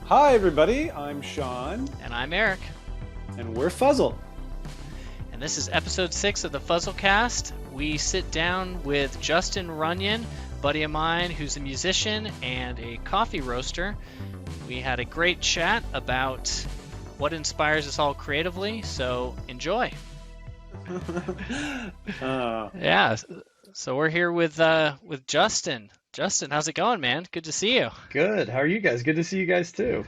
Hi, everybody. I'm Sean. And I'm Eric. And we're Fuzzle. And this is episode 6 of the Fuzzlecast. We sit down with Justin Runyon, a buddy of mine who's a musician and a coffee roaster. We had a great chat about what inspires us all creatively, so enjoy. Yeah, so we're here with Justin. Justin, how's it going, man? Good to see you. Good. How are you guys? Good to see you guys too.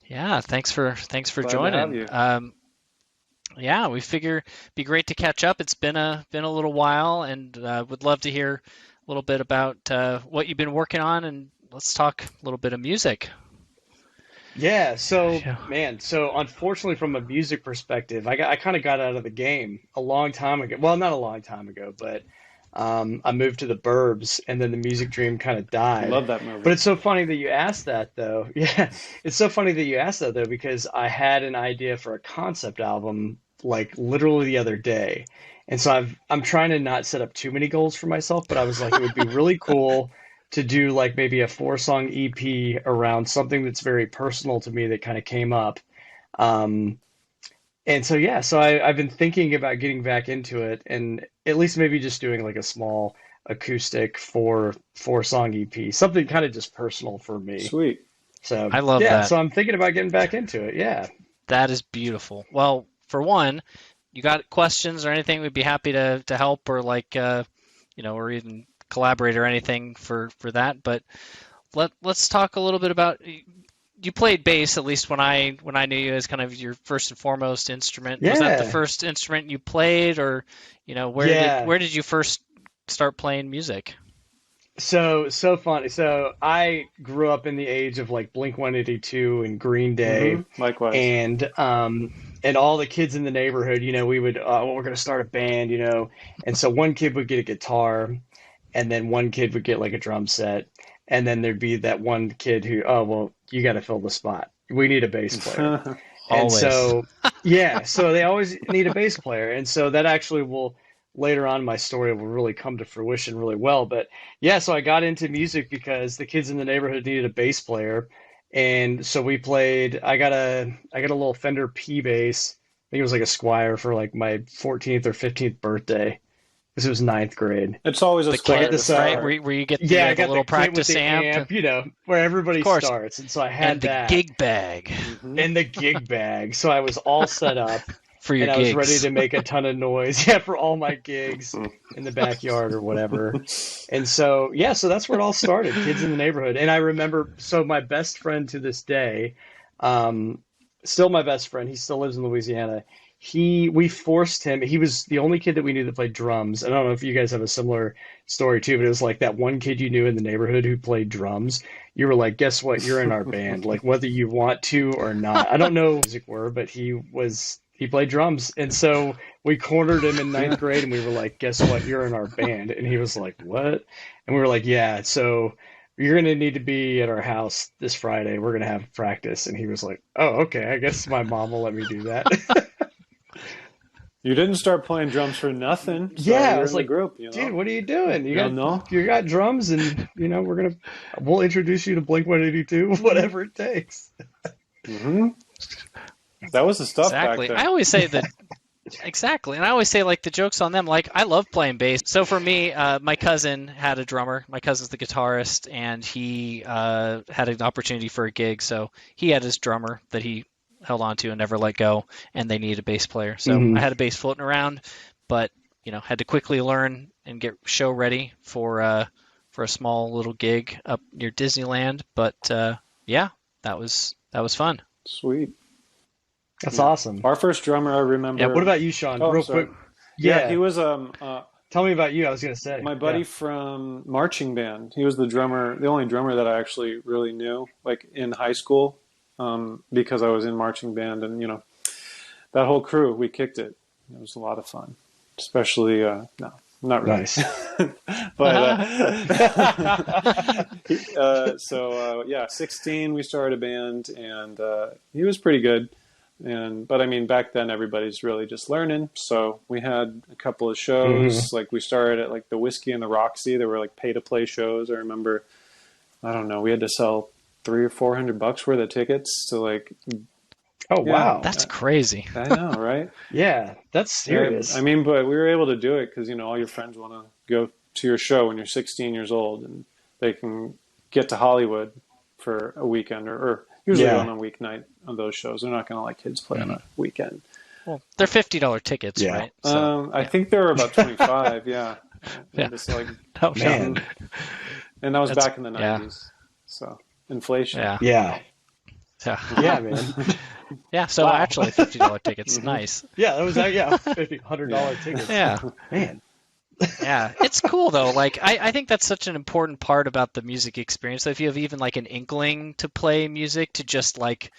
Yeah, thanks for Glad joining. to have you. Yeah, we figure it'd be great to catch up. It's been a little while, and would love to hear a little bit about what you've been working on, and let's talk a little bit of music. Yeah. So unfortunately, from a music perspective, I kind of got out of the game a long time ago. Well, not a long time ago, but I moved to the burbs, and then the music dream kind of died. I love that movie. But it's so funny that you asked that, though. Yeah, it's so funny that you asked that, though, because I had an idea for a concept album like literally the other day, and so I'm trying to not set up too many goals for myself. But I was like, it would be really cool to do like maybe a 4-song EP around something that's very personal to me that kind of came up. And so, yeah, so I've been thinking about getting back into it and at least maybe just doing like a small acoustic 4-song EP, something kind of just personal for me. Sweet. So I love yeah, that. so I'm thinking about getting back into it. Yeah. That is beautiful. Well, for one, you got questions or anything, we'd be happy to help or like, or even collaborate or anything for that. But let's talk a little bit about, you played bass, at least when I knew you, as kind of your first and foremost instrument. Yeah. Was that the first instrument you played, or where did you first start playing music? So funny. So I grew up in the age of like Blink-182 and Green Day. Mm-hmm. Likewise. And all the kids in the neighborhood, we would, we're going to start a band, and so one kid would get a guitar, and then one kid would get like a drum set, and then there'd be that one kid who, oh, well, you got to fill the spot. We need a bass player. And so, yeah, so they always need a bass player. And so that actually will, later on in my story, will really come to fruition really well. But yeah, so I got into music because the kids in the neighborhood needed a bass player. And so we played, I got a little Fender P bass. I think it was like a Squire for like my 14th or 15th birthday. Because it was 9th grade. It's always a kit, right? Where you get the little practice with the amp, where everybody starts. And so I had that. And the gig bag. Mm-hmm. And the gig bag. So I was all set up. For your gigs. I was ready to make a ton of noise. Yeah, for all my gigs in the backyard or whatever. And so, yeah, so that's where it all started. Kids in the neighborhood. And I remember, so my best friend to this day, still my best friend, he still lives in Louisiana. We forced him, he was the only kid that we knew that played drums. I don't know if you guys have a similar story too, but it was like that one kid you knew in the neighborhood who played drums. You were like, guess what? You're in our band, like whether you want to or not. I don't know what music were, but he played drums. And so we cornered him in 9th grade and we were like, guess what? You're in our band. And he was like, what? And we were like, yeah, so you're going to need to be at our house this Friday. We're going to have practice. And he was like, oh, okay. I guess my mom will let me do that. You didn't start playing drums for nothing. So yeah, I was like, group, dude, what are you doing? You got drums, and we'll introduce you to Blink-182, whatever it takes. Mm-hmm. That was the stuff exactly. back then. I always say that. Exactly, and I always say like the joke's on them. Like I love playing bass. So for me, my cousin had a drummer. My cousin's the guitarist, and he had an opportunity for a gig. So he had his drummer that he held on to and never let go, and they needed a bass player. So I had a bass floating around, but had to quickly learn and get show ready for a small little gig up near Disneyland. But yeah, that was fun. Sweet. That's awesome. Our first drummer, I remember. Yeah. What about you, Sean? Real quick. Yeah, he was Tell me about you. I was going to say my buddy from marching band. He was the drummer, the only drummer that I actually really knew, like in high school. Because I was in marching band, and that whole crew, we kicked it. It was a lot of fun, especially no, not really. Nice. But yeah, 16 we started a band, and he was pretty good. But I mean, back then everybody's really just learning. So we had a couple of shows. Like we started at like the Whiskey and the Roxy. There were like pay to play shows. I remember I don't know, we had to sell $300 or $400 worth of tickets to like, Oh, yeah, wow. That's crazy. I know, right? Yeah, that's serious. I mean, but we were able to do it because, you know, all your friends want to go to your show when you're 16 years old and they can get to Hollywood for a weekend or usually Yeah. on a weeknight on those shows. They're not going to let kids play on a weekend. Well, they're $50 tickets, Yeah. right? So, I think they were about 25. Yeah. Yeah. Just like, oh, Man. and that was That's- back in the yeah. 90s. So inflation. Yeah. Yeah. Yeah. Yeah, man. Yeah. So Wow. actually, $50 tickets, nice. Yeah, that was $100 tickets. Yeah. Man. Yeah, it's cool though. Like I think that's such an important part about the music experience. So if you have even like an inkling to play music, to just like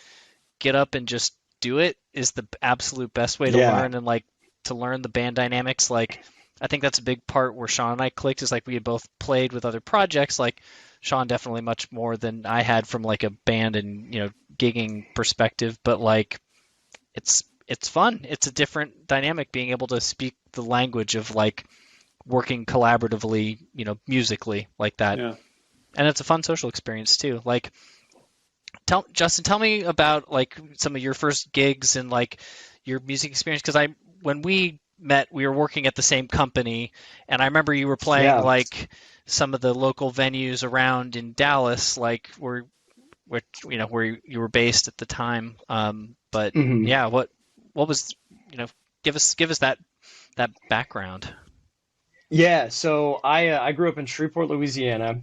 get up and just do it is the absolute best way to Yeah. learn and like to learn the band dynamics. Like I think that's a big part where Sean and I clicked is like we had both played with other projects. Like Sean definitely much more than I had from like a band and, you know, gigging perspective, but like it's fun. It's a different dynamic being able to speak the language of like working collaboratively, you know, musically like that. Yeah. And it's a fun social experience too. Like Justin, tell me about like some of your first gigs and like your music experience, because when we met, we were working at the same company, and I remember you were playing like some of the local venues around in Dallas, like where you were based at the time. But yeah, what was, you know, give us that background. Yeah, so I grew up in Shreveport, Louisiana,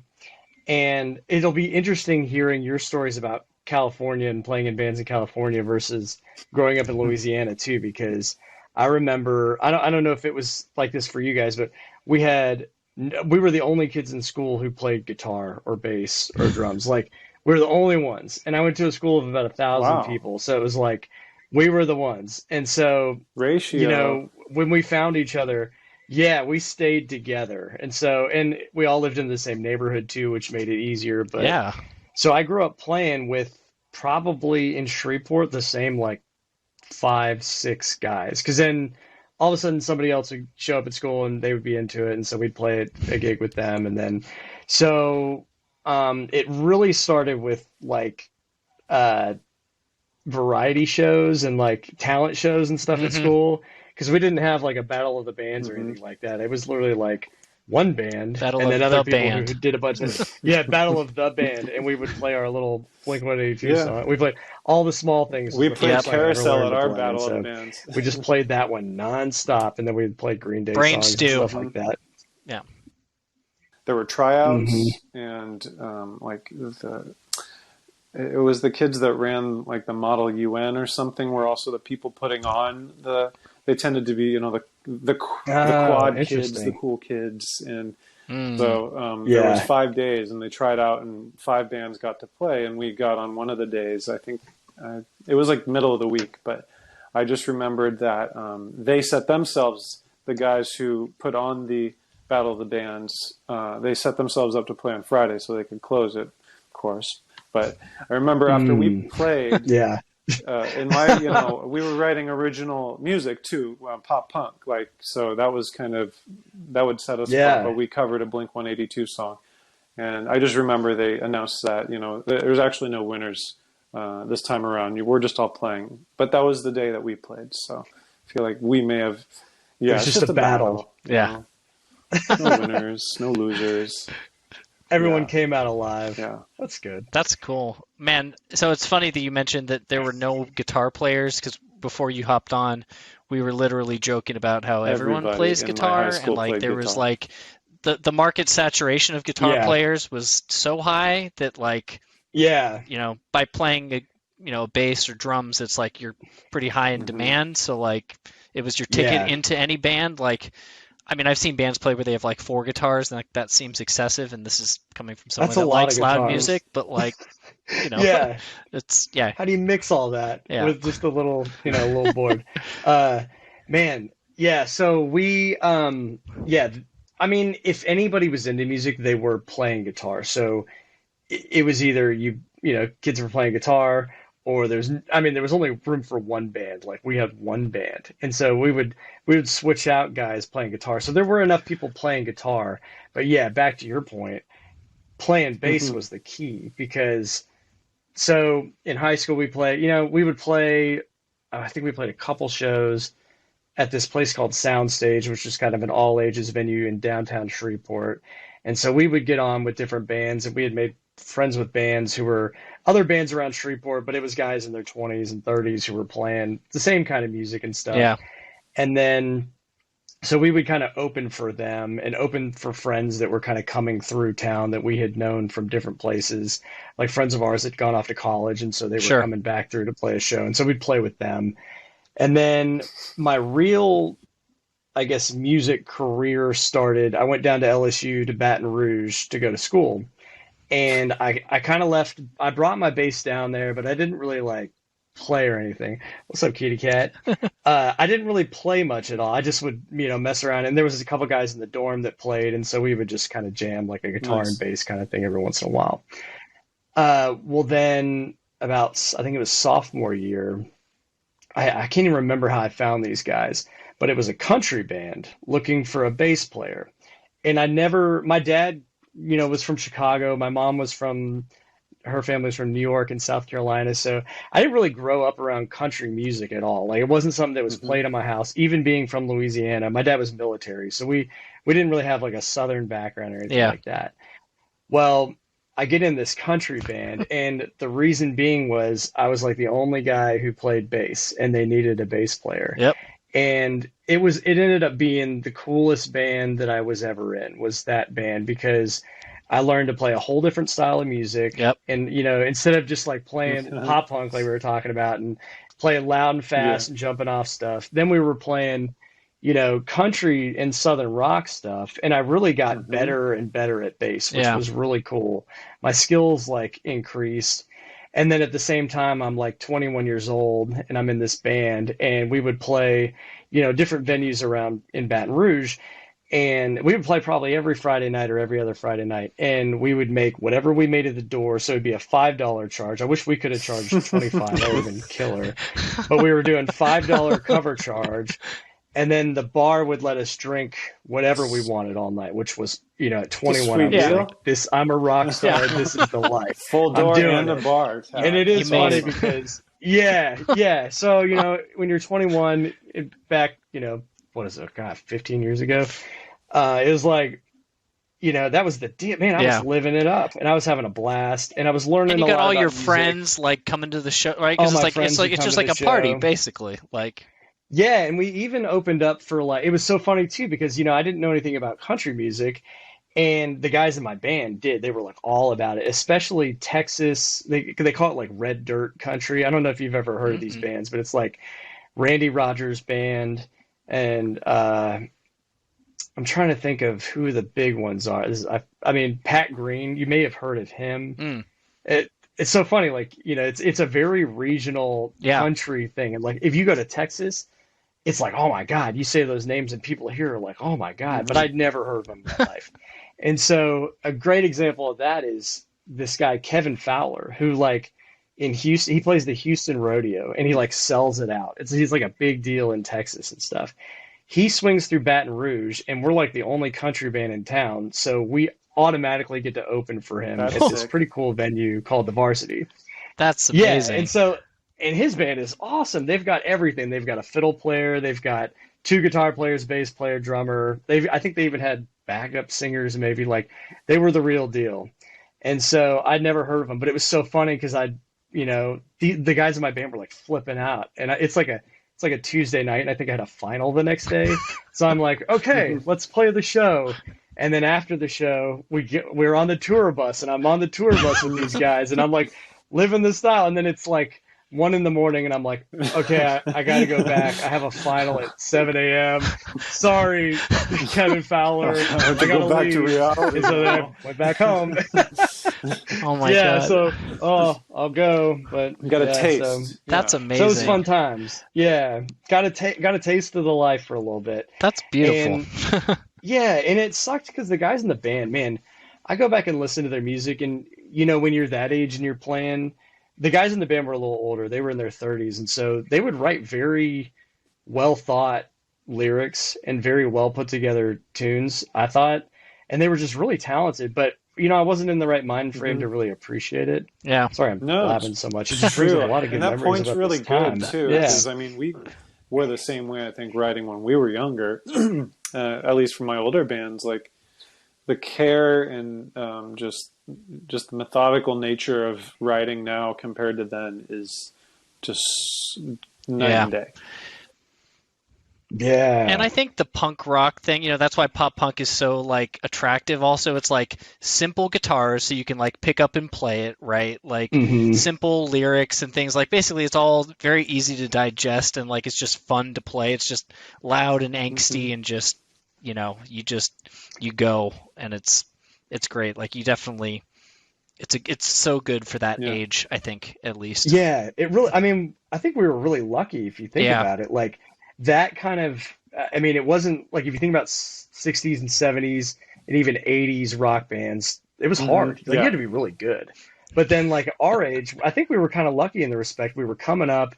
and it'll be interesting hearing your stories about California and playing in bands in California versus growing up in Louisiana too, because I remember, I don't know if it was like this for you guys, but we were the only kids in school who played guitar or bass or drums. Like we were the only ones, and I went to a school of about 1,000 Wow. people, so it was like we were the ones. And so Ratio. you know, when we found each other, yeah, we stayed together. And we all lived in the same neighborhood too, which made it easier. But Yeah. so I grew up playing with probably in Shreveport the same like 5, 6 guys. Because then all of a sudden somebody else would show up at school and they would be into it, and so we'd play a gig with them. And then so it really started with like variety shows and like talent shows and stuff at school, because we didn't have like a battle of the bands or anything like that. It was literally like one band Battle and then of other the people band. who did a bunch of battle of the band, and we would play our little Blink-182 song. We played all the small things. We was the played first song I ever Carousel learned at to our play, Battle so of the Bands. we just played that one nonstop, and then we'd play Green Day Brain songs Stew. and stuff like that. Yeah. There were tryouts and it was the kids that ran like the Model UN or something were also the people putting on they tended to be, you know, the quad kids, the cool kids. And so there was 5 days and they tried out and 5 bands got to play, and we got on one of the days. I think it was like middle of the week, but I just remembered that they set themselves, the guys who put on the Battle of the Bands, they set themselves up to play on Friday so they could close it, of course. But I remember after we played, in my, you know, we were writing original music too, pop punk, like, so that was that would set us apart. But we covered a Blink-182 song, and I just remember they announced that, you know, there's actually no winners this time around. We're just all playing, but that was the day that we played. So I feel like we may have, it's just a battle. Yeah. No winners, no losers. Everyone came out alive. Yeah. That's good. That's cool, man. So it's funny that you mentioned that there were no guitar players, because before you hopped on, we were literally joking about how everyone Everybody plays in my guitar, high school and like played there was guitar. like the market saturation of guitar players was so high that like, you know, by playing a bass or drums, it's like you're pretty high in demand. So like it was your ticket into any band. Like, I mean, I've seen bands play where they have like 4 guitars, and like, that seems excessive. And this is coming from someone that likes loud music, but like, you know, it's How do you mix all that with just a little, you know, little board? Man, yeah. So we, I mean, if anybody was into music, they were playing guitar. So it was either you know, kids were playing guitar, or there was only room for one band. Like we had one band, and so we would switch out guys playing guitar. So there were enough people playing guitar. But yeah, back to your point, playing bass was the key because so in high school we would play, I think we played a couple shows at this place called Soundstage, which is kind of an all ages venue in downtown Shreveport. And so we would get on with different bands, and we had made friends with bands who were other bands around Shreveport, but it was guys in their 20s and 30s who were playing the same kind of music and stuff. Yeah. And then so we would kind of open for them and open for friends that were kind of coming through town that we had known from different places, like friends of ours that had gone off to college, and so they were coming back through to play a show, and so we'd play with them. And then my real, I guess, music career started. I went down to LSU to Baton Rouge to go to school, and I kind of left. I brought my bass down there, but I didn't really like play or anything. What's up, kitty cat? I didn't really play much at all. I just would, mess around. And there was a couple guys in the dorm that played, and so we would just kind of jam like a guitar and bass kind of thing every once in a while. Well, then about, I think it was sophomore year, I can't even remember how I found these guys, but it was a country band looking for a bass player. And my dad, was from Chicago. My mom was her family's from New York and South Carolina. So I didn't really grow up around country music at all. Like, it wasn't something that was played in my house, even being from Louisiana. My dad was military, so we didn't really have like a Southern background or anything like that. Well, I get in this country band, and the reason being was I was like the only guy who played bass, and they needed a bass player. Yep. And it ended up being the coolest band that I was ever in, was that band, because I learned to play a whole different style of music. Yep. And, instead of just like playing pop punk like we were talking about and playing loud and fast and jumping off stuff, then we were playing, country and Southern rock stuff. And I really got better and better at bass, which was really cool. My skills like increased. And then at the same time, I'm like 21 years old and I'm in this band, and we would play, different venues around in Baton Rouge. And we would play probably every Friday night or every other Friday night. And we would make whatever we made at the door. So it'd be a $5 charge. I wish we could have charged $25. That would have been killer. But we were doing $5 cover charge. And then the bar would let us drink whatever we wanted all night, which was, at 21, I was like, I'm a rock star. This is the life. Full door and a bar. And it is funny because, So, when you're 21, back, what is it? God, 15 years ago. It was like, that was the deal. Man, I was living it up, and I was having a blast, and I was learning. And you got all your music. friends like coming to the show, right? Because it's just like a party, basically. Like, yeah, and we even opened up for like, it was so funny too because I didn't know anything about country music, and the guys in my band did. They were like all about it, especially Texas. They call it like red dirt country. I don't know if you've ever heard of these bands, but it's like Randy Rogers Band. And I'm trying to think of who the big ones are. I mean, Pat Green, you may have heard of him. It's so funny. Like, it's a very regional country thing. And like, if you go to Texas, it's like, oh my God, you say those names and people here are like, oh my God, but I'd never heard of them in my life. And so a great example of that is this guy, Kevin Fowler, who like in Houston, he plays the Houston Rodeo and he like sells it out. He's like a big deal in Texas and stuff. He swings through Baton Rouge, and we're like the only country band in town. So we automatically get to open for him at this pretty cool venue called the Varsity. That's amazing. Yeah, and his band is awesome. They've got everything. They've got a fiddle player. They've got 2 guitar players, bass player, drummer. I think they even had backup singers, maybe. Like, they were the real deal. And so I'd never heard of them, but it was so funny because the guys in my band were like flipping out, and it's like a Tuesday night, and I think I had a final the next day. So I'm like, okay, let's play the show. And then after the show, we're on the tour bus, and I'm on the tour bus with these guys, and I'm like living the style. And then it's like 1 a.m, and I'm like, okay, I got to go back. I have a final at 7 a.m. Sorry, Kevin Fowler. I have to go back to reality. And so then I went back home. Oh my God. So, I'll go, but you got a taste. So, that's amazing. So it was fun times. Yeah, got a taste of the life for a little bit. That's beautiful. And, and it sucked because the guys in the band, man, I go back and listen to their music, and when you're that age and you're playing, the guys in the band were a little older. They were in their 30s, and so they would write very well thought lyrics and very well put together tunes, I thought, and they were just really talented. But I wasn't in the right mind frame to really appreciate it. Yeah. Sorry, I'm No, blabbing so much. It just brings up a lot of good and that memories point's about really this time. good too. Yeah. Because I mean, we were the same way. I think writing when we were younger, at least for my older bands, like the care and just the methodical nature of writing now compared to then is just night and day. Yeah. And I think the punk rock thing, that's why pop punk is so like attractive. Also, it's like simple guitars, so you can like pick up and play it, right? Like simple lyrics and things. Like basically, it's all very easy to digest, and like it's just fun to play. It's just loud and angsty, and just you go, and it's great. Like you definitely, it's so good for that age. I think at least. Yeah, it really. I mean, I think we were really lucky if you think about it. Like. That kind of, I mean, it wasn't like if you think about 60s and 70s and even 80s rock bands, it was hard. Like you had to be really good. But then like our age, I think we were kind of lucky in the respect we were coming up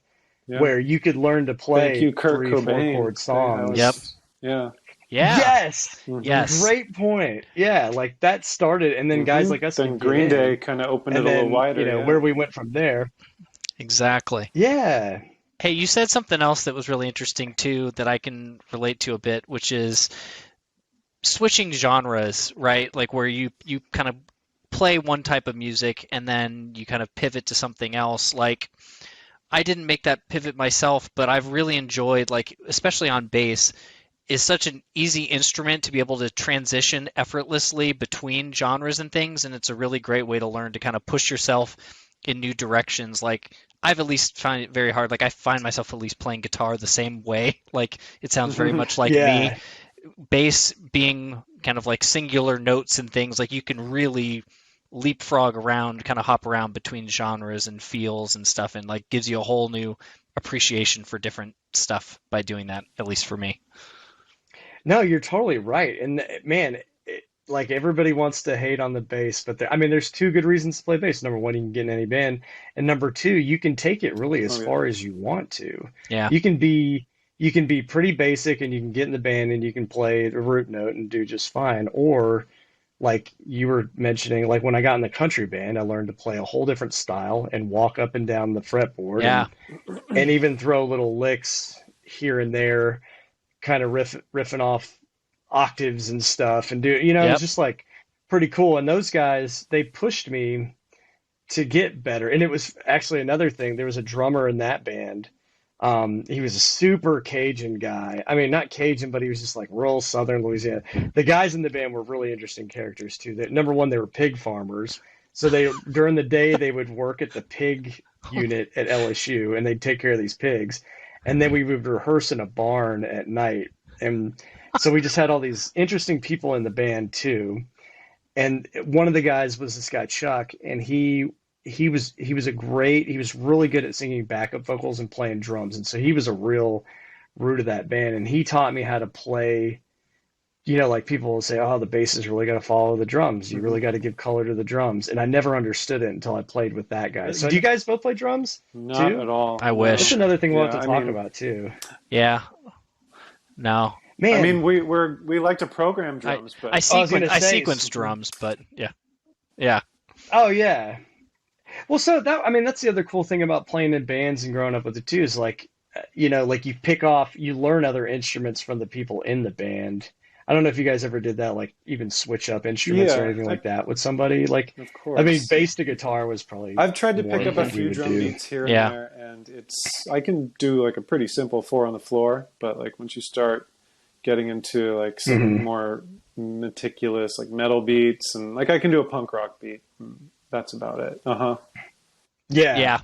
where you could learn to play 3-4 chord songs. Yep. Yeah. Yeah. Yes. Yes. Great point. Yeah, like that started, and then guys like us. Then Green Day kind of opened it a little wider. Where we went from there. Exactly. Yeah. Hey, you said something else that was really interesting too that I can relate to a bit, which is switching genres, right? Like where you kind of play one type of music and then you kind of pivot to something else. Like I didn't make that pivot myself, but I've really enjoyed, like especially on bass, is such an easy instrument to be able to transition effortlessly between genres and things, and it's a really great way to learn to kind of push yourself in new directions. Like I've at least found it very hard. Like I find myself at least playing guitar the same way. Like it sounds very much like me. Bass being kind of like singular notes and things, like you can really leapfrog around, kind of hop around between genres and feels and stuff, and like gives you a whole new appreciation for different stuff by doing that, at least for me. No, you're totally right. And man, like everybody wants to hate on the bass, but there's two good reasons to play bass. Number one, you can get in any band, and number two, you can take it really as far as you want to. Yeah, you can be pretty basic, and you can get in the band and you can play the root note and do just fine. Or like you were mentioning, like when I got in the country band, I learned to play a whole different style and walk up and down the fretboard, and even throw little licks here and there, kind of riffing off octaves and stuff, and do it's just like pretty cool. And those guys, they pushed me to get better. And it was actually another thing, there was a drummer in that band. He was a super Cajun guy. I mean, not Cajun, but he was just like rural southern Louisiana. The guys in the band were really interesting characters too. Number one, they were pig farmers, so during the day they would work at the pig unit at LSU, and they'd take care of these pigs, and then we would rehearse in a barn at night. And so we just had all these interesting people in the band too. And one of the guys was this guy Chuck, and he was really good at singing backup vocals and playing drums. And so he was a real root of that band, and he taught me how to play. Like people will say, oh, the bass is really got to follow the drums. You really got to give color to the drums. And I never understood it until I played with that guy. So do you guys both play drums? Not too? At all. I wish. That's another thing we'll have to talk about too. Yeah. No. Man. I mean, we like to program drums, but I sequence drums, but yeah. Oh yeah. Well, so that's the other cool thing about playing in bands and growing up with it too, is like, like you learn other instruments from the people in the band. I don't know if you guys ever did that, like even switch up instruments or anything like that with somebody. Like, of course. I mean, bass to guitar was probably. I've tried to pick up a few drum beats here and there, and I can do like a pretty simple 4 on the floor, but like once you start getting into like some more meticulous like metal beats, and like I can do a punk rock beat. That's about it. Yeah.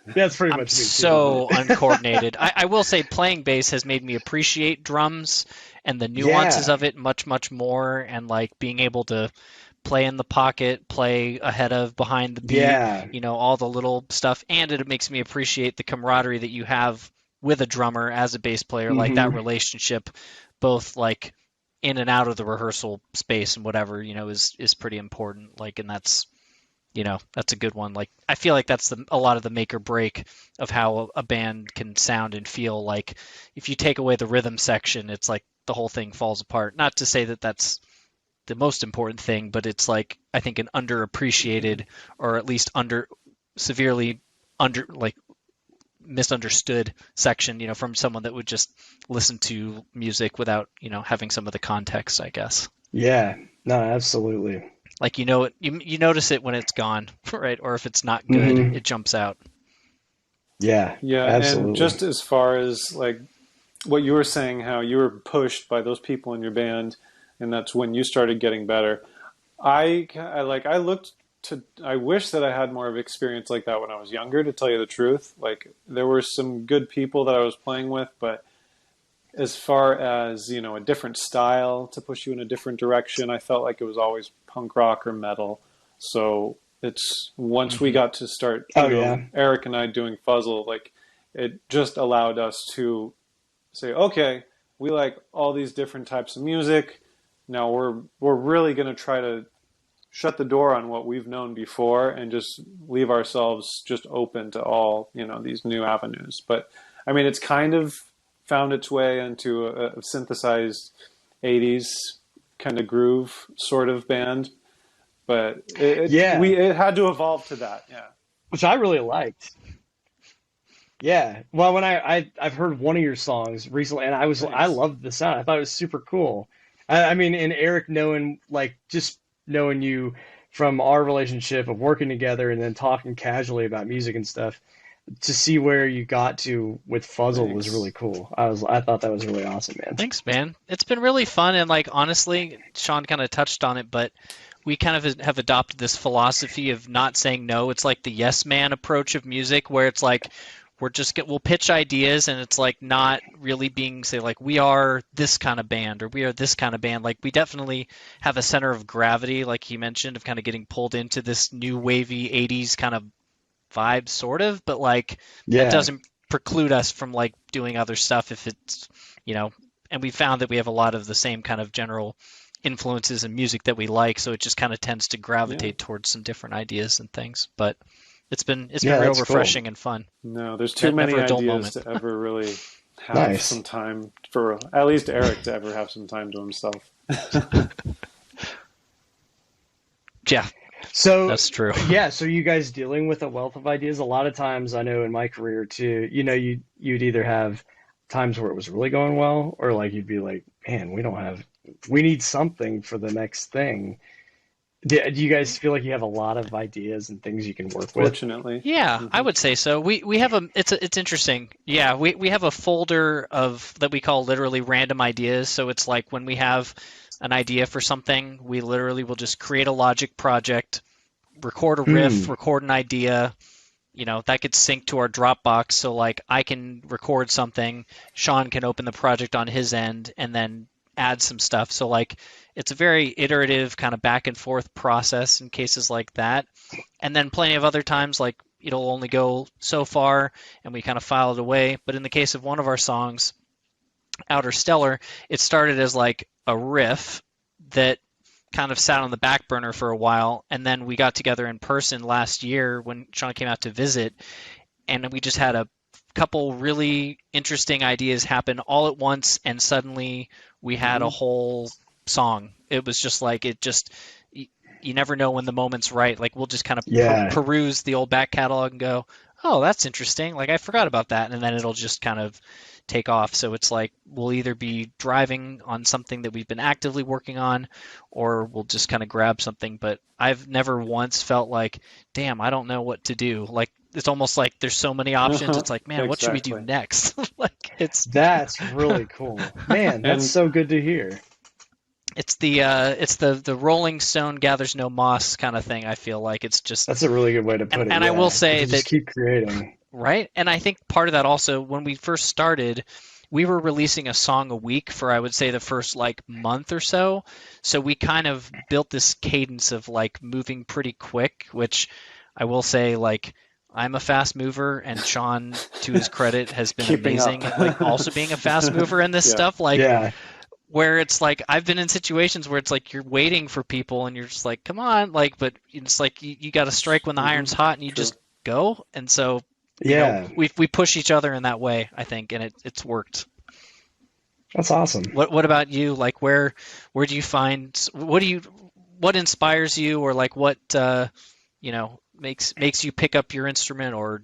That's pretty much me too. So uncoordinated. I will say playing bass has made me appreciate drums and the nuances of it much, much more, and like being able to play in the pocket, play ahead of, behind the beat, all the little stuff. And it makes me appreciate the camaraderie that you have with a drummer as a bass player, like that relationship, both like in and out of the rehearsal space and whatever, is pretty important. Like, and that's a good one. Like, I feel like that's a lot of the make or break of how a band can sound and feel. Like, if you take away the rhythm section, it's like the whole thing falls apart. Not to say that that's the most important thing, but it's like I think an underappreciated or at least severely misunderstood section, from someone that would just listen to music without, having some of the context, I guess. Yeah, no, absolutely. Like, you notice it when it's gone, right? Or if it's not good, it jumps out. Yeah, absolutely. And just as far as like what you were saying, how you were pushed by those people in your band, and that's when you started getting better. I wish that I had more of experience like that when I was younger, to tell you the truth. Like, there were some good people that I was playing with, but as far as, a different style to push you in a different direction, I felt like it was always punk rock or metal. So it's once we got to start, Eric and I doing Fuzzle, like, it just allowed us to say, okay, we like all these different types of music. Now we're really going to try to shut the door on what we've known before and just leave ourselves just open to all, these new avenues. But I mean, it's kind of found its way into a synthesized 80s kind of groove sort of band. But it had to evolve to that. Yeah. Which I really liked. Yeah. Well, when I've heard one of your songs recently, and I loved the sound. I thought it was super cool. I mean, and Eric, knowing you from our relationship of working together and then talking casually about music and stuff, to see where you got to with Fuzzle was really cool. I thought that was really awesome, man. Thanks, man. It's been really fun, and like, honestly, Sean kind of touched on it, but we kind of have adopted this philosophy of not saying no. It's like the yes man approach of music, where it's like we'll pitch ideas, and it's like not really being say like we are this kind of band or we are this kind of band. Like, we definitely have a center of gravity, like he mentioned, of kind of getting pulled into this new wavy 80s kind of vibe, sort of, but like that doesn't preclude us from like doing other stuff if it's, and we found that we have a lot of the same kind of general influences in music that we like, so it just kind of tends to gravitate towards some different ideas and things. But it's been real refreshing and fun. No, there's too many ideas to ever really have some time for, at least Eric, to ever have some time to himself. Yeah. So that's true. Yeah. So you guys dealing with a wealth of ideas. A lot of times, I know in my career too, you'd either have times where it was really going well, or like you'd be like, man, we need something for the next thing. Do you guys feel like you have a lot of ideas and things you can work with? Fortunately. Yeah, I would say so. We have it's interesting. Yeah, we have a folder that we call literally random ideas. So it's like when we have an idea for something, we literally will just create a Logic project, record a riff, record an idea. That gets synced to our Dropbox. So like I can record something, Sean can open the project on his end and then add some stuff. So like it's a very iterative kind of back and forth process in cases like that. And then plenty of other times, like it'll only go so far and we kind of file it away. But in the case of one of our songs, Outer Stellar, it started as like a riff that kind of sat on the back burner for a while. And then we got together in person last year when Sean came out to visit, and we just had a couple really interesting ideas happen all at once, and suddenly we had a whole song. It was just like, you never know when the moment's right. Like we'll just kind of peruse the old back catalog and go, oh, that's interesting. Like I forgot about that. And then it'll just kind of take off. So it's like we'll either be driving on something that we've been actively working on, or we'll just kind of grab something. But I've never once felt like, damn, I don't know what to do. Like it's almost like there's so many options. It's like, man, what should we do next? That's really cool, man. That's so good to hear. It's the Rolling Stone gathers no moss kind of thing. I feel like it's just, that's a really good way to put it. And I will say that, just keep creating. Right. And I think part of that also, when we first started, we were releasing a song a week for, I would say, the first like month or so. So we kind of built this cadence of like moving pretty quick, which I will say, like, I'm a fast mover, and Sean, to his credit, has been amazing at like also being a fast mover in this stuff. Like, where it's like I've been in situations where it's like you're waiting for people and you're just like, come on, like, but it's like you got to strike when the iron's hot and you just go. And so we push each other in that way, I think, and it's worked. That's awesome. What about you? Like where do you find what inspires you, or like what makes you pick up your instrument, or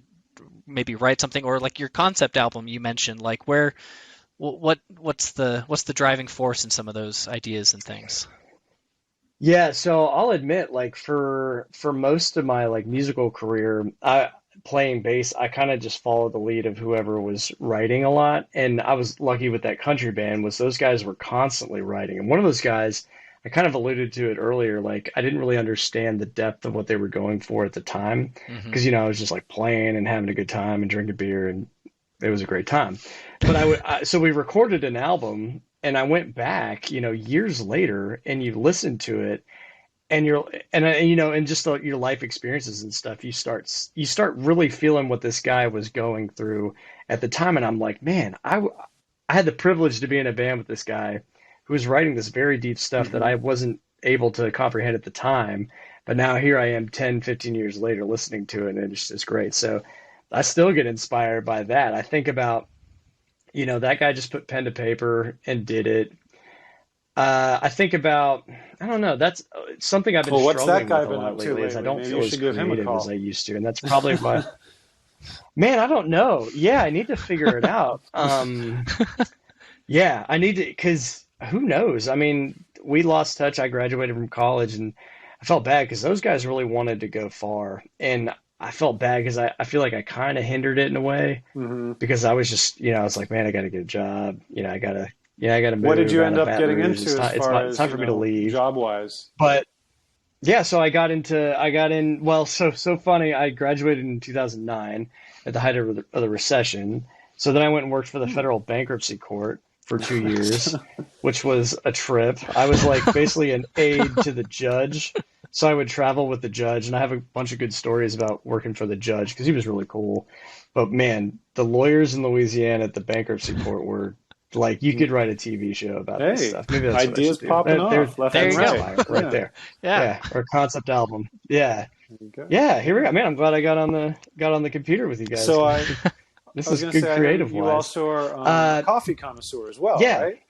maybe write something, or like your concept album you mentioned, like what's the driving force in some of those ideas and things? Yeah, so I'll admit, like for most of my like musical career, I playing bass, I kind of just followed the lead of whoever was writing a lot. And I was lucky with that country band was those guys were constantly writing. And one of those guys, I kind of alluded to it earlier, like I didn't really understand the depth of what they were going for at the time. Hmm. Because, I was just like playing and having a good time and drinking beer and it was a great time. But so we recorded an album and I went back, years later and you listen to it and and just your life experiences and stuff, you start really feeling what this guy was going through at the time. And I'm like, man, I had the privilege to be in a band with this guy who was writing this very deep stuff that Hmm. I wasn't able to comprehend at the time. But now here I am 10, 15 years later listening to it, and it's just great. So I still get inspired by that. I think about, that guy just put pen to paper and did it. I think about, I don't know, that's something I've been Well, what's that struggling guy with a been lot up to lately is I lately? don't Maybe feel you as should give him a creative as I call. used to. And that's probably why, man, I don't know. Yeah, I need to figure it out. Yeah, I need to, because who knows? I mean, we lost touch. I graduated from college and I felt bad because those guys really wanted to go far. And I felt bad because I feel like I kind of hindered it in a way Hmm. because I was just, I was like, man, I got to get a job. I got to What did move you out end of up Baton getting Rouge. It's into as time, far it's as, time for me to leave. job wise? But yeah, so I got in, well, so funny. I graduated in 2009 at the height of the recession. So then I went and worked for the federal bankruptcy court for 2 years, which was a trip. I was like basically an aide to the judge. So I would travel with the judge, and I have a bunch of good stories about working for the judge because he was really cool. But man, the lawyers in Louisiana at the bankruptcy court were like, you could write a TV show about this Hey, stuff. Maybe that's what I ideas should do. popping off left There and That's you go. right. inspired right Yeah, there. Yeah. Yeah, or concept album. Yeah. there you go. Yeah, here we go. Man, I'm glad I got on the computer with you guys So because I, this I was is going to good say, I know creative you wise. also are a Uh, coffee connoisseur as well, yeah, right?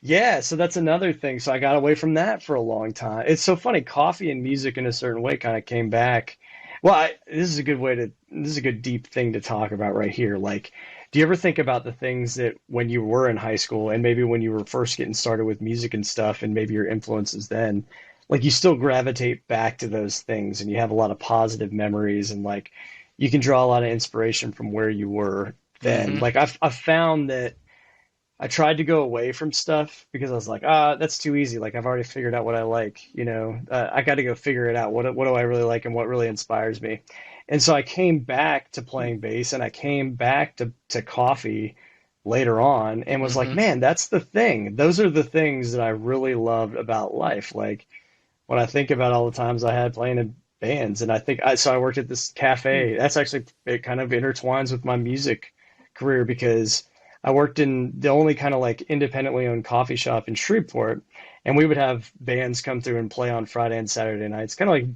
yeah. So that's another thing. So I got away from that for a long time. It's so funny. Coffee and music, in a certain way, kind of came back. Well, this is a good way to. This is a good deep thing to talk about right here. Like, do you ever think about the things that when you were in high school and maybe when you were first getting started with music and stuff, and maybe your influences then, like you still gravitate back to those things, and you have a lot of positive memories, and like you can draw a lot of inspiration from where you were then. Hmm. Like I've found that I tried to go away from stuff because I was like, that's too easy. Like I've already figured out what I like, I got to go figure it out. What do I really like and what really inspires me? And so I came back to playing bass and I came back to coffee later on and was like, Hmm. man, that's the thing. Those are the things that I really loved about life. Like when I think about all the times I had playing in bands and so I worked at this cafe. That's actually, it kind of intertwines with my music career because I worked in the only kind of like independently owned coffee shop in Shreveport, and we would have bands come through and play on Friday and Saturday nights, kind of like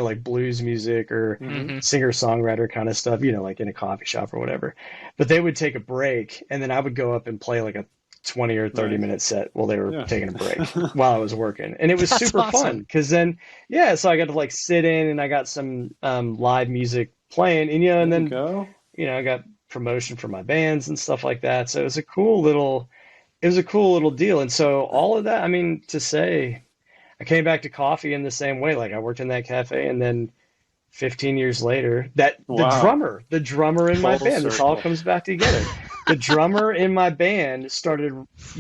like blues music or Hmm. Hmm. singer-songwriter kind of stuff, like in a coffee shop or whatever. But they would take a break, and then I would go up and play like a 20 or 30 Nice. minute set while they were Yeah. taking a break while I was working. And it was That's super fun awesome. because then, yeah, so I got to like sit in and I got some live music playing, and and There you then go. I got promotion for my bands and stuff like that. So it was a cool little deal. And so all of that, I mean, to say I came back to coffee in the same way. Like I worked in that cafe and then 15 years later, that Wow. the drummer in my Full band, this all circle. comes back together. The drummer in my band started,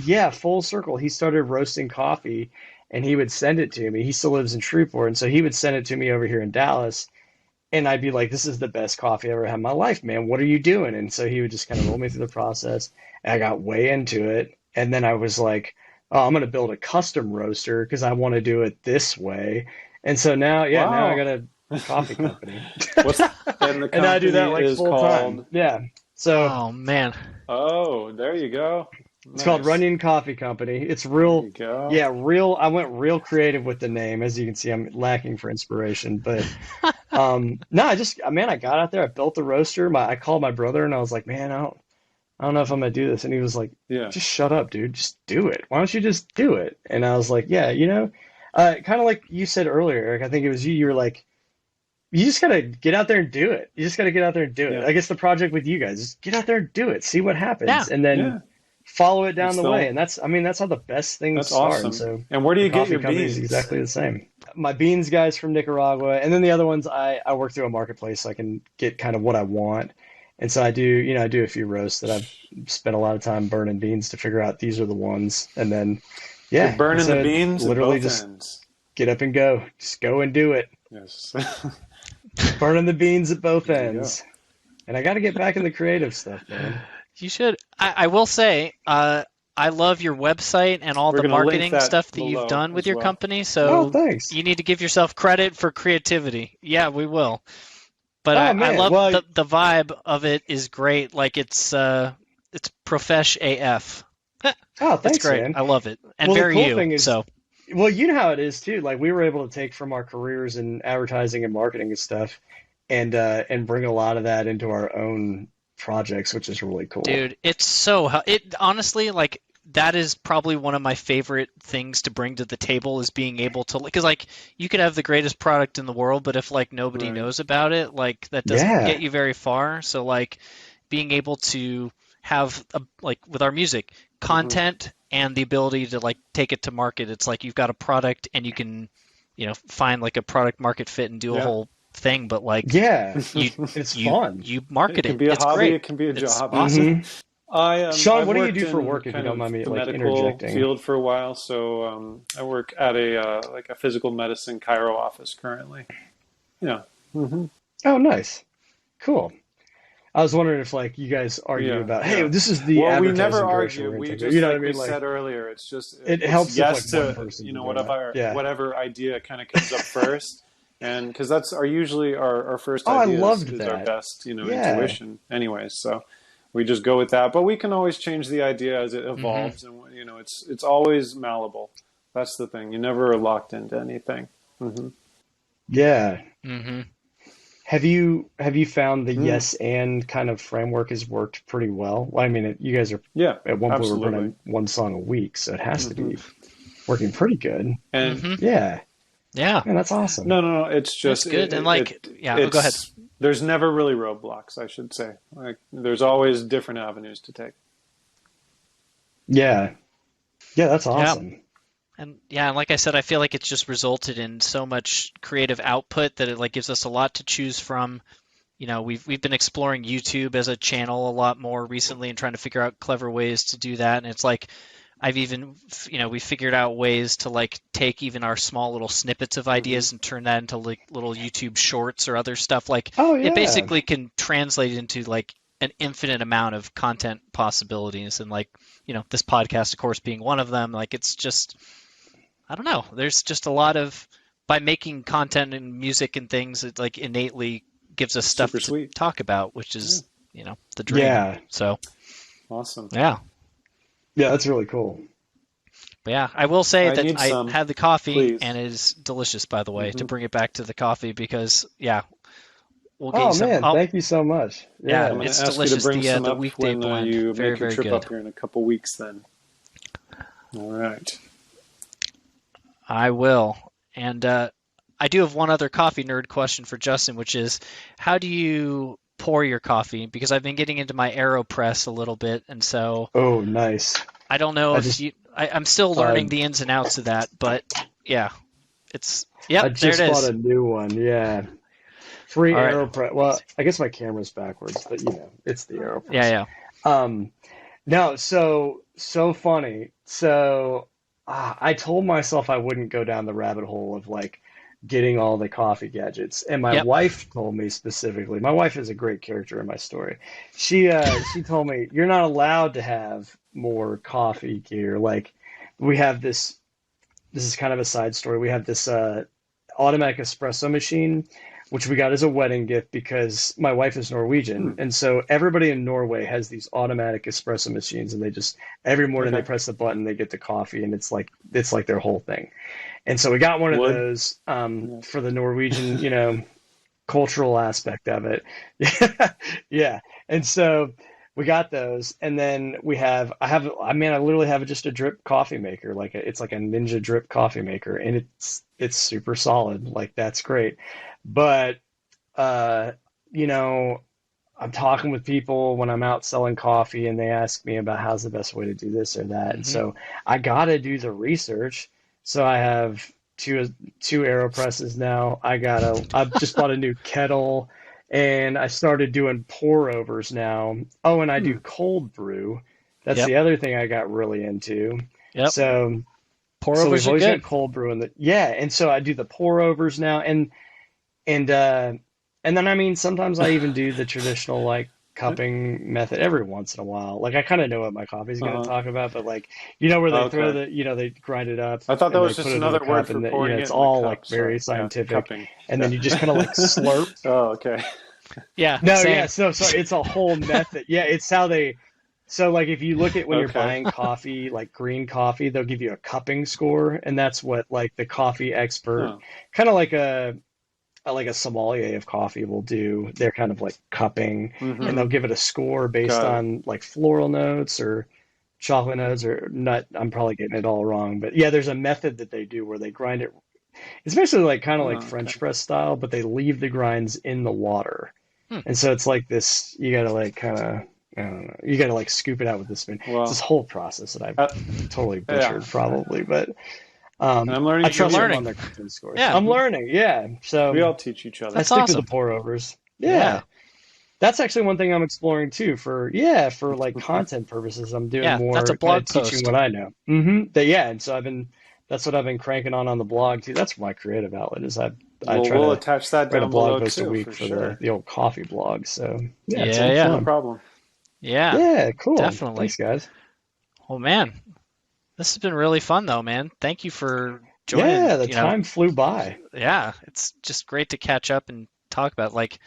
yeah, full circle. He started roasting coffee and he would send it to me. He still lives in Shreveport. And so he would send it to me over here in Dallas. And I'd be like, this is the best coffee I ever had in my life, man. What are you doing? And so he would just kind of roll me through the process. And I got way into it. And then I was like, oh, I'm going to build a custom roaster because I want to do it this way. And so now, yeah, now I got Wow. a coffee company. What's and the And I do that company like is full time. called. Yeah. So Oh man. Oh, there you go. it's called Nice. Runyon Coffee Company. It's There you real, go. yeah, real. I went real creative with the name. As you can see, I'm lacking for inspiration, but no, man, I got out there. I built the roaster. I called my brother and I was like, man, I don't I don't know if I'm gonna do this. And he was like, Yeah. just shut up, dude. Just do it. Why don't you just do it? And I was like, yeah, kind of like you said earlier, Eric, I think it was you. You were like, you just gotta get out there and do it. You just gotta get out there and do it. Yeah. I guess the project with you guys is get out there and do it. See what happens, Yeah. and then Yeah. follow it down It's the the- way. And that's how the best things That's start. awesome. And so And where do you the get coffee your company beans? is exactly the same. My beans guys from Nicaragua, and then the other ones I work through a marketplace so I can get kind of what I want. And so I do a few roasts that I've spent a lot of time burning beans to figure out these are the ones. And then, yeah, You're burning so the beans at literally both just ends. get up and go. Just go and do it. Yes. Burning the beans at both There you ends. And I got to get back in the creative stuff, man. You should. I will say, I love your website and all We're the gonna link marketing that stuff that below you've done with as your well. company. Oh, So thanks. you need to give yourself credit for creativity. Yeah, we will. But Oh, I man. love Well, the vibe of it is great. Like it's profesh AF. oh, It's thanks, great. man. I love it. And Well, the very cool you. thing is- So Well, you know how it is too. Like we were able to take from our careers in advertising and marketing and stuff, and bring a lot of that into our own projects, which is really cool. dude, it honestly, like, that is probably one of my favorite things to bring to the table is being able to, because like you could have the greatest product in the world, but if like nobody Right. knows about it, like that doesn't Yeah. get you very far. So like being able to have like with our music content and the ability to like take it to market, it's like you've got a product and you can, find like a product market fit and do a Yeah. whole thing, but like Yeah, you it's you, fun. you market It can it. be a It's hobby. great. It can be a It's job. awesome. Mhm. Sean, I've what do you worked do for in work, if you kind don't of mind me, the like, medical interjecting? field for a while. So I work at a physical medicine chiro office currently. Yeah. hmm Oh, nice, cool. I was wondering if like you guys argue Yeah, about, hey, yeah. this is the Well, we advertising never direction argue. we're We gonna just, take. You know what like I mean? we Like said earlier, it's just it it's helps if yes like one to person doing whatever that. Yeah. whatever idea kind of comes up first, and because that's usually our first Oh, I idea loved is our that. best Yeah. intuition. Anyways, so we just go with that, but we can always change the idea as it evolves, and it's always malleable. That's the thing. You never are locked into anything. hmm Yeah. Mm-hmm. Have you found the yes and kind of framework has worked pretty well? Well, I mean, you guys are Yeah, at one point we're absolutely. running one song a week, so it has to Mhm. be working pretty good. And Mm-hmm. Yeah, Yeah. man, that's awesome. no, it's just That's good. And like, yeah, it's, go ahead. There's never really roadblocks, I should say. Like, there's always different avenues to take. Yeah, that's awesome. And yeah, and like I said, I feel like it's just resulted in so much creative output that it like gives us a lot to choose from. We've been exploring YouTube as a channel a lot more recently and trying to figure out clever ways to do that. And it's like I've even we figured out ways to like take even our small little snippets of ideas and turn that into like little YouTube shorts or other stuff. Like Oh yeah, it basically can translate into like an infinite amount of content possibilities, and like this podcast, of course, being one of them. Like it's just, I don't know. There's just a lot of, by making content and music and things, it like innately gives us stuff Super to sweet. talk about, which is, the dream. Yeah. So, Awesome. yeah. Yeah, that's really cool. But yeah, I will say I that need I some, had the coffee please. and it is delicious, by the way, to Mhm. bring it back to the coffee because, yeah, we'll get Oh you some. man, thank you so much. Yeah, I'm going to it's ask delicious, you to bring the some up weekday when blend. you Very, make your very trip good. up here in a couple weeks then. All right. I will. And I do have one other coffee nerd question for Justin, which is, how do you pour your coffee? Because I've been getting into my AeroPress a little bit, and so Oh, nice. I don't know I if just- I'm still learning the ins and outs of that, but yeah, I there just it bought is. a new one. Yeah. Free All right. AeroPress. Well, I guess my camera's backwards, but it's the AeroPress. Yeah. No, so funny. So I told myself I wouldn't go down the rabbit hole of like getting all the coffee gadgets, and my Yep. wife told me specifically. My wife is a great character in my story. She told me you're not allowed to have more coffee gear. Like we have this. This is kind of a side story. We have this automatic espresso machine, which we got as a wedding gift because my wife is Norwegian. And so everybody in Norway has these automatic espresso machines, and they just every morning Okay. they press the button, they get the coffee, and it's like their whole thing. And so we got one of Wood. those for the Norwegian, cultural aspect of it. Yeah. And so we got those, and then I literally have just a drip coffee maker, it's like a Ninja drip coffee maker, and it's super solid. Like that's great. But you know, I'm talking with people when I'm out selling coffee, and they ask me about how's the best way to do this or that, and so I gotta do the research. So I have two AeroPresses now. I've just bought a new kettle. And I started doing pour overs now. Oh, and I do cold brew. That's the other thing I got really into. Yep. So Pour overs we've are always good. got cold brew and so I do the pour overs now, and then I mean sometimes I even do the traditional like cupping method every once in a while. Like I kind of know what my coffee's going to talk about, but like where they throw they grind it up. I thought that and was they just put it in another the word cup, for and pouring it it's in the all cup. like very Sorry. scientific. Cupping. And then you just kind of like slurp. Oh, okay. Yeah. No, same. yeah, so it's a whole method. Yeah, it's how they. So like if you look at when you're buying coffee, like green coffee, they'll give you a cupping score, and that's what like the coffee expert, kind of like a sommelier of coffee will do. They're kind of like cupping, and they'll give it a score based on like floral notes or chocolate notes or nut. I'm probably getting it all wrong, but yeah, there's a method that they do where they grind it. It's basically like kind of like French press style, but they leave the grinds in the water. And so it's like this, you gotta like kind of, I don't know, you gotta like scoop it out with the spoon. Well, it's this whole process that I've totally butchered probably, but and I'm learning. I trust them learning. on their cooking scores. Yeah. I'm learning, yeah. So we all teach each other. I That's stick awesome. to the pour overs. Yeah. That's actually one thing I'm exploring too for like content purposes. I'm doing more that's a blog teaching post. what I know. And so that's what I've been cranking on the blog too. That's my creative outlet is I try we'll to attach that write a down blog below post too, a week for the old coffee blog. So it's Yeah. fun. No problem. Yeah, cool. Definitely. Thanks, guys. Oh man, this has been really fun though, man. Thank you for joining. Yeah, the time flew by. Yeah, it's just great to catch up and talk about. Like,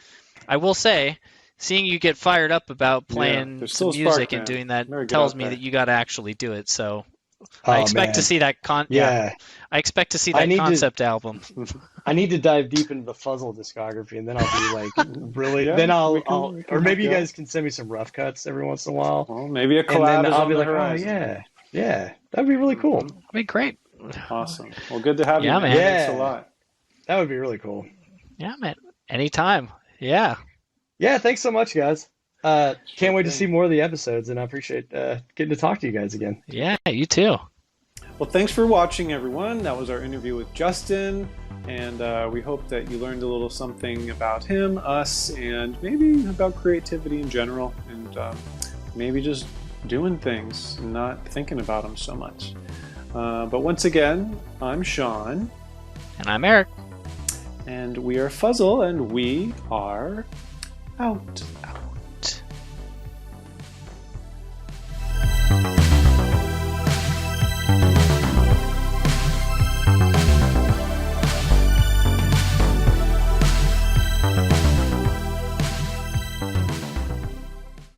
I will say, seeing you get fired up about playing some music and doing that tells me that you got to actually do it. So I expect to see that I expect to see that concept album. I need to dive deep into the Fuzzle discography, and then I'll be like, really. Yeah, then we can or maybe you guys can send me some rough cuts every once in a while. Well, maybe a collab and then is I'll on be the like, horizon. yeah, that'd be really cool. That'd be great. Awesome. Well, good to have you, man. man. Thanks a lot. That would be really cool. Yeah, man. Anytime. Yeah. Yeah, thanks so much, guys. Can't wait to see more of the episodes, and I appreciate getting to talk to you guys again. Yeah, you too. Well, thanks for watching, everyone. That was our interview with Justin, and we hope that you learned a little something about him, us, and maybe about creativity in general, and maybe just doing things and not thinking about them so much. But once again, I'm Sean. And I'm Eric. And we are Fuzzle, and we are out.